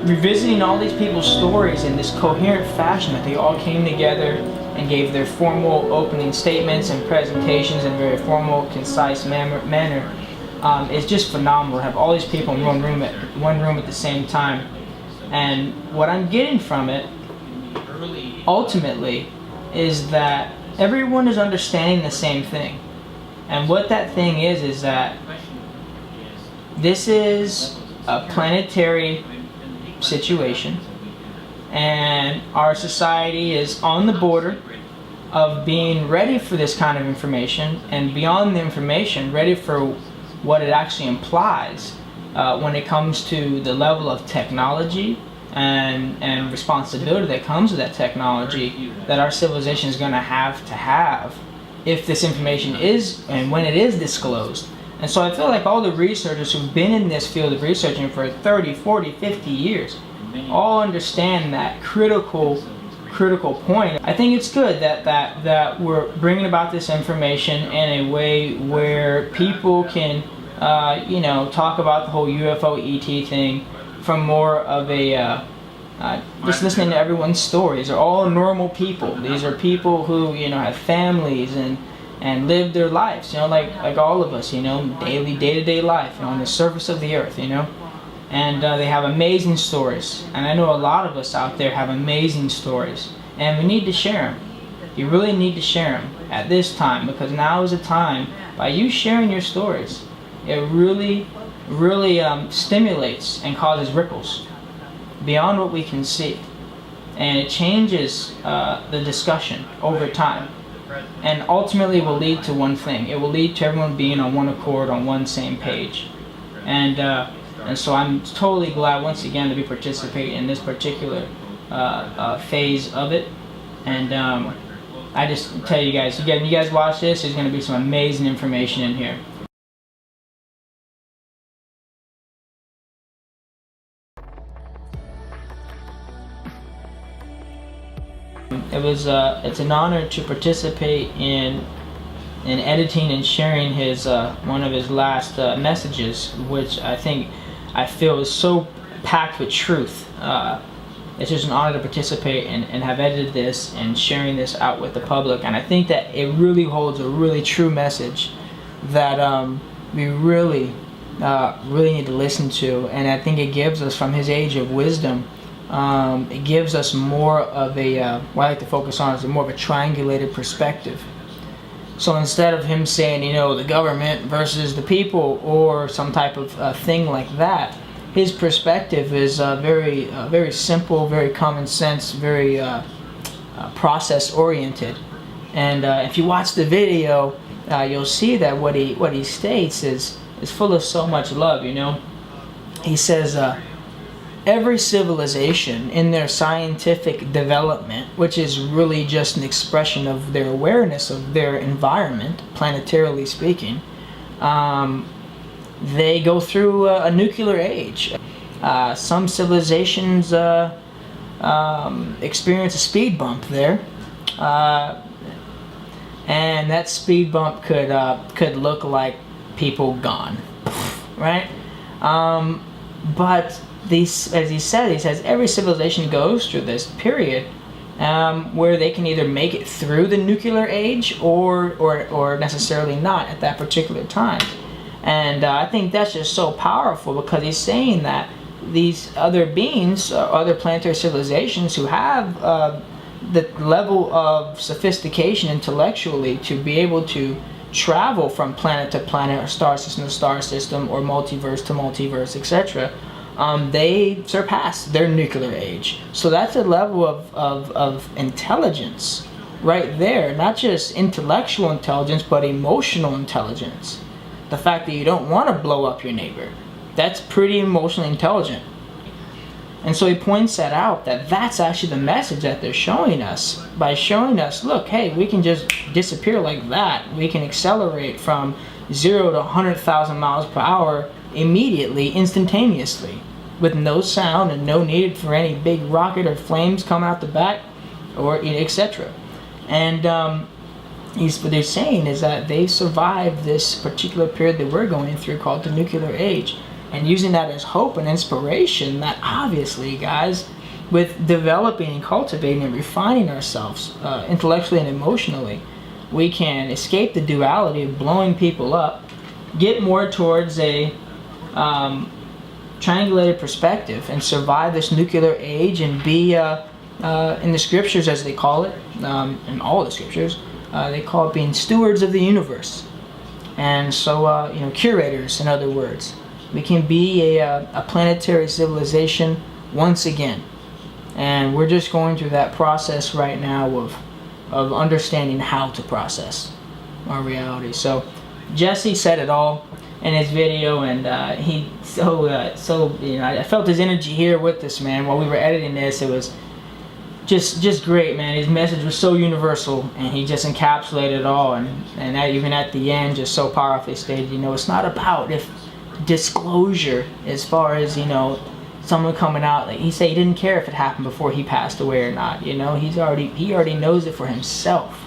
revisiting all these people's stories in this coherent fashion, that they all came together and gave their formal opening statements and presentations in a very formal, concise manner, is just phenomenal. To have all these people in one room at the same time. And what I'm getting from it, ultimately, is that everyone is understanding the same thing. And what that thing is that this is a planetary situation, and our society is on the border of being ready for this kind of information, and beyond the information, ready for what it actually implies when it comes to the level of technology and responsibility that comes with that technology that our civilization is going to have if this information is and when it is disclosed. And so I feel like all the researchers who've been in this field of researching for 30, 40, 50 years all understand that critical point. I think it's good that we're bringing about this information in a way where people can talk about the whole UFO ET thing from more of a just listening to everyone's stories. They're all normal people. These are people who have families and live their lives, like all of us, daily, day-to-day life, on the surface of the earth, and they have amazing stories. And I know a lot of us out there have amazing stories, and we need to share them. You really need to share them at this time, because now is a time, by you sharing your stories, it really stimulates and causes ripples beyond what we can see, and it changes the discussion over time, and ultimately will lead to one thing. It will lead to everyone being on one accord, on one same page. And so I'm totally glad once again to be participating in this particular phase of it. And I just tell you guys, you guys watch this, there's going to be some amazing information in here. It's an honor to participate in editing and sharing his one of his last messages, which I feel is so packed with truth. It's just an honor to participate and have edited this and sharing this out with the public. And I think that it really holds a really true message that we really need to listen to. And I think it gives us, from his age of wisdom, it gives us more of a, what I like to focus on is more of a triangulated perspective. So instead of him saying, the government versus the people or some type of thing like that, his perspective is very simple, very common sense, very process oriented. And if you watch the video, you'll see that what he states is full of so much love. He says, every civilization in their scientific development, which is really just an expression of their awareness of their environment, planetarily speaking, they go through a nuclear age. Some civilizations experience a speed bump there, and that speed bump could look like people gone, right? But as he says every civilization goes through this period where they can either make it through the nuclear age or necessarily not at that particular time. And I think that's just so powerful, because he's saying that these other beings, other planetary civilizations who have the level of sophistication intellectually to be able to travel from planet to planet, or star system to star system, or multiverse to multiverse, etc., they surpass their nuclear age. So that's a level of intelligence right there. Not just intellectual intelligence, but emotional intelligence. The fact that you don't want to blow up your neighbor, that's pretty emotionally intelligent. And so he points that out, that that's actually the message that they're showing us, by showing us, look, hey, we can just disappear like that. We can accelerate from 0 to 100,000 miles per hour immediately, instantaneously, with no sound and no need for any big rocket or flames coming out the back, or etc. And what they're saying is that they survived this particular period that we're going through, called the nuclear age, and using that as hope and inspiration, that obviously, guys, with developing and cultivating and refining ourselves intellectually and emotionally, we can escape the duality of blowing people up, get more towards a triangulated perspective, and survive this nuclear age, and be in the scriptures, as they call it, in all the scriptures, they call it being stewards of the universe. And so, curators, in other words. We can be a planetary civilization once again. And we're just going through that process right now of understanding how to process our reality. So Jesse said it all in his video, and I felt his energy here with this, man. While we were editing this, it was just great, man. His message was so universal, and he just encapsulated it all, and even at the end, just so powerfully stated, it's not about if disclosure, as far as someone coming out, like he said, he didn't care if it happened before he passed away or not. He already knows it for himself.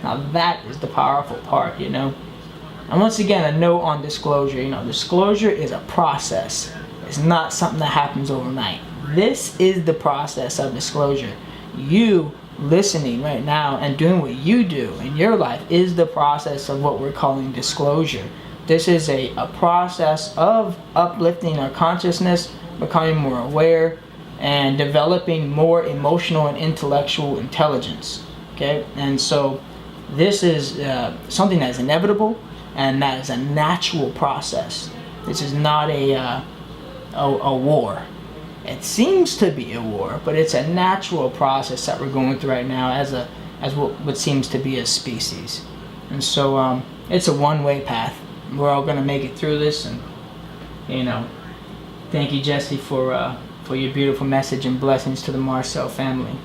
Now that is the powerful part. And once again, a note on disclosure. Disclosure is a process. It's not something that happens overnight. This is the process of disclosure. You listening right now and doing what you do in your life is the process of what we're calling disclosure. This is a process of uplifting our consciousness, becoming more aware, and developing more emotional and intellectual intelligence. Okay? And so this is something that is inevitable, and that is a natural process. This is not a war. It seems to be a war, but it's a natural process that we're going through right now as what seems to be a species. And so it's a one-way path. We're all going to make it through this, and thank you, Jesse, for your beautiful message, and blessings to the Marcel family.